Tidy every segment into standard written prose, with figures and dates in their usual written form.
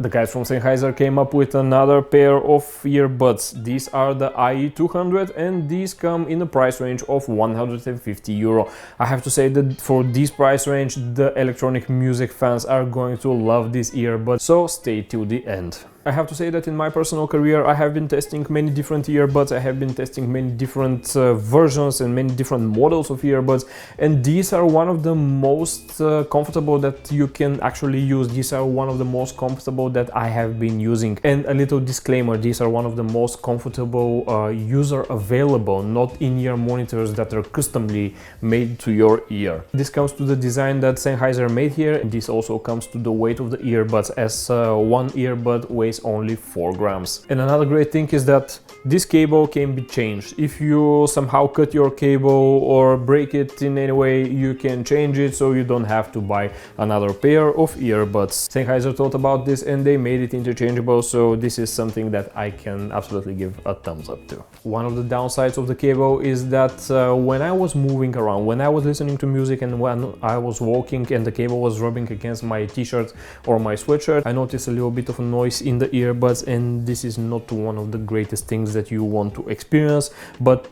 The guys from Sennheiser came up with another pair of earbuds. These are the IE200 and these come in a price range of 150 euro. I have to say that for this price range, the electronic music fans are going to love these earbuds, so stay till the end. I have to say that in my personal career I have been testing many different earbuds, I have been testing many different versions and many different models of earbuds, and these are one of the most comfortable that you can actually use. These are one of the most comfortable that I have been using. And a little disclaimer, these are one of the most comfortable user available, not in-ear monitors that are customly made to your ear. This comes to the design that Sennheiser made here, and this also comes to the weight of the earbuds, as one earbud weighs only 4 grams. And another great thing is that this cable can be changed. If you somehow cut your cable or break it in any way, you can change it, so you don't have to buy another pair of earbuds. Sennheiser thought about this and they made it interchangeable, so this is something that I can absolutely give a thumbs up to. One of the downsides of the cable is that when I was moving around, when I was listening to music and when I was walking and the cable was rubbing against my t-shirt or my sweatshirt, I noticed a little bit of a noise in the earbuds, and this is not one of the greatest things that you want to experience. But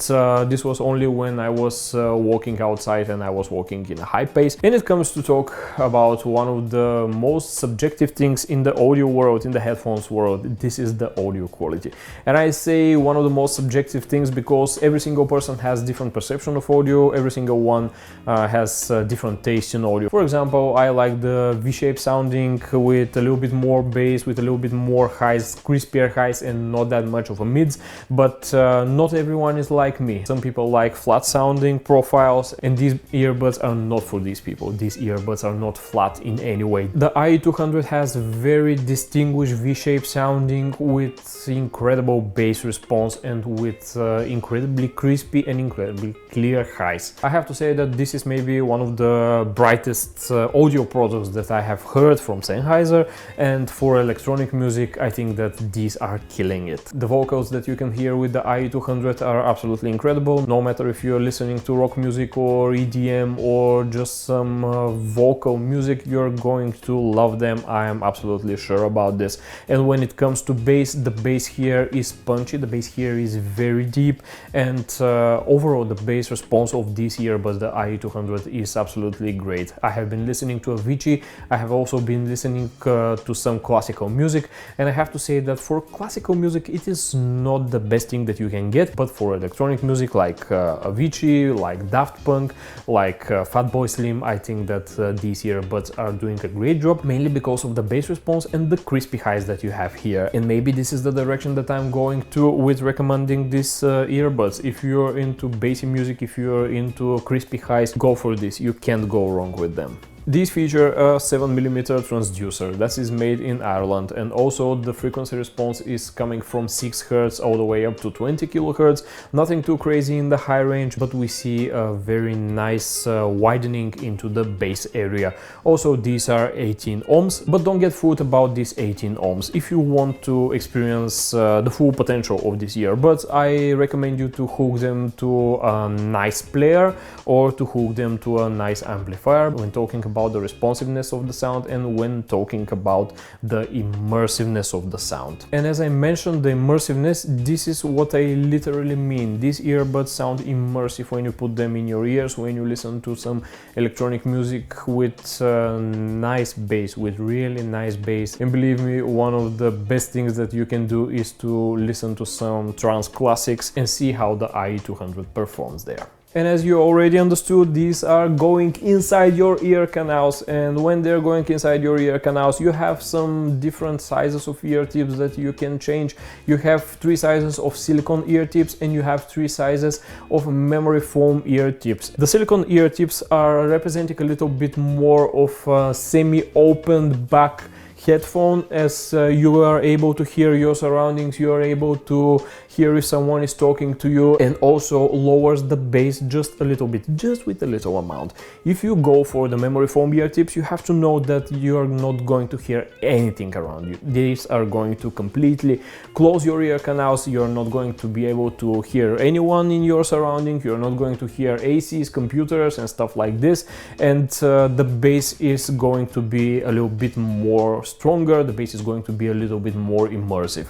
this was only when I was walking outside and I was walking in a high pace. And it comes to talk about one of the most subjective things in the audio world, in the headphones world. This is the audio quality. And I say one of the most subjective things because every single person has different perception of audio, every single one has different taste in audio. For example, I like the V-shape sounding with a little bit more bass, with a little bit more highs, crispier highs, and not that much of a mids, but not everyone is like me. Some people like flat sounding profiles, and these earbuds are not for these people. These earbuds are not flat in any way. The IE200 has very distinguished V-shape sounding with incredible bass response and with incredibly crispy and incredibly clear highs. I have to say that this is maybe one of the brightest audio products that I have heard from Sennheiser, and for electronic music I think that these are killing it. The vocals that you can hear with the IE200 are absolutely incredible. No matter if you're listening to rock music or EDM or just some vocal music, you're going to love them. I am absolutely sure about this. And when it comes to bass, the bass here is punchy, the bass here is very deep, and overall the bass response of these earbuds, the IE200, is absolutely great. I have been listening to Avicii, I have also been listening to some classical music, and I have to say that for classical music it is not the best thing that you can get, but for electronic music like Avicii, like Daft Punk, like Fatboy Slim, I think that these earbuds are doing a great job, mainly because of the bass response and the crispy highs that you have here. And maybe this is the direction that I'm going to with recommending these earbuds. If you're into bassy music, if you're into crispy highs, go for this. You can't go wrong with them. These feature a 7mm transducer that is made in Ireland, and also the frequency response is coming from 6 Hz all the way up to 20 kHz. Nothing too crazy in the high range, but we see a very nice widening into the bass area. Also, these are 18 ohms, but don't get fooled about these 18 ohms. If you want to experience the full potential of these earbuds, I recommend you to hook them to a nice player or to hook them to a nice amplifier when talking about the responsiveness of the sound and when talking about the immersiveness of the sound. And as I mentioned, the immersiveness, this is what I literally mean. These earbuds sound immersive when you put them in your ears, when you listen to some electronic music with nice bass, with really nice bass. And believe me, one of the best things that you can do is to listen to some trance classics and see how the IE200 performs there. And as you already understood, these are going inside your ear canals, and when they're going inside your ear canals, you have some different sizes of ear tips that you can change. You have 3 sizes of silicone ear tips and you have 3 sizes of memory foam ear tips. The silicone ear tips are representing a little bit more of a semi-opened back headphone, as you are able to hear your surroundings, you are able to hear if someone is talking to you, and also lowers the bass just a little bit, just with a little amount. If you go for the memory foam ear tips, you have to know that you're not going to hear anything around you. These are going to completely close your ear canals. You're not going to be able to hear anyone in your surrounding. You're not going to hear ACs, computers and stuff like this, and the bass is going to be a little bit more stronger. The bass is going to be a little bit more immersive.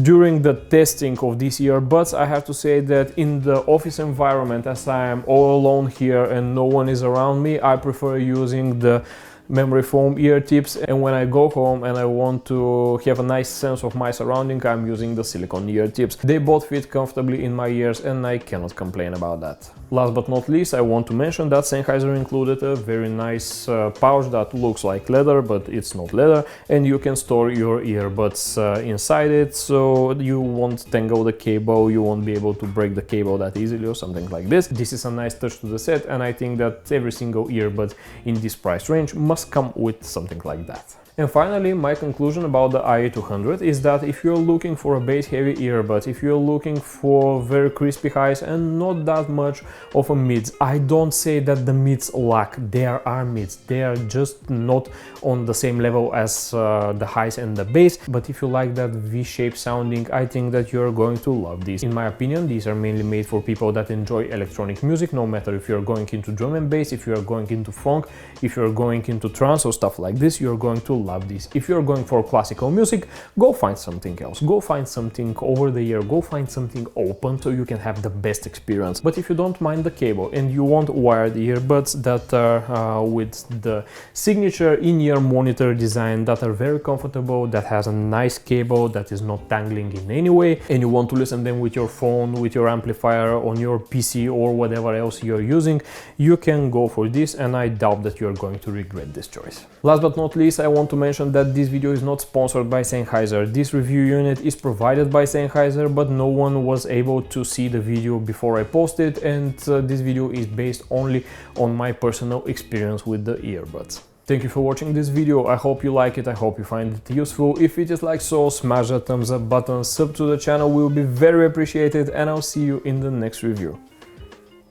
During the testing of these earbuds, I have to say that in the office environment, as I am all alone here and no one is around me, I prefer using the memory foam ear tips, and when I go home and I want to have a nice sense of my surrounding, I'm using the silicone ear tips. They both fit comfortably in my ears and I cannot complain about that. Last but not least, I want to mention that Sennheiser included a very nice pouch that looks like leather, but it's not leather, and you can store your earbuds inside it, so you won't tangle the cable, you won't be able to break the cable that easily or something like this. This is a nice touch to the set, and I think that every single earbud in this price range must come with something like that. And finally, my conclusion about the IE200 is that if you're looking for a bass-heavy earbud, if you're looking for very crispy highs and not that much of a mids, I don't say that the mids lack. There are mids, they are just not on the same level as the highs and the bass. But if you like that V-shaped sounding, I think that you're going to love these. In my opinion, these are mainly made for people that enjoy electronic music, no matter if you're going into drum and bass, if you're going into funk, if you're going into trance or stuff like this, you're going to love these. If you're going for classical music, go find something else, go find something over the ear, go find something open so you can have the best experience. But if you don't mind the cable and you want wired earbuds that are with the signature in-ear monitor design, that are very comfortable, that has a nice cable that is not tangling in any way, and you want to listen them with your phone, with your amplifier, on your PC or whatever else you're using, you can go for this, and I doubt that you're going to regret this choice. Last but not least, I want to mention that this video is not sponsored by Sennheiser. This review unit is provided by Sennheiser, but no one was able to see the video before I posted, and this video is based only on my personal experience with the earbuds. Thank you for watching this video. I hope you like it, I hope you find it useful. If it is like so, smash that thumbs up button, sub to the channel will be very appreciated, and I'll see you in the next review.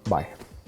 Bye.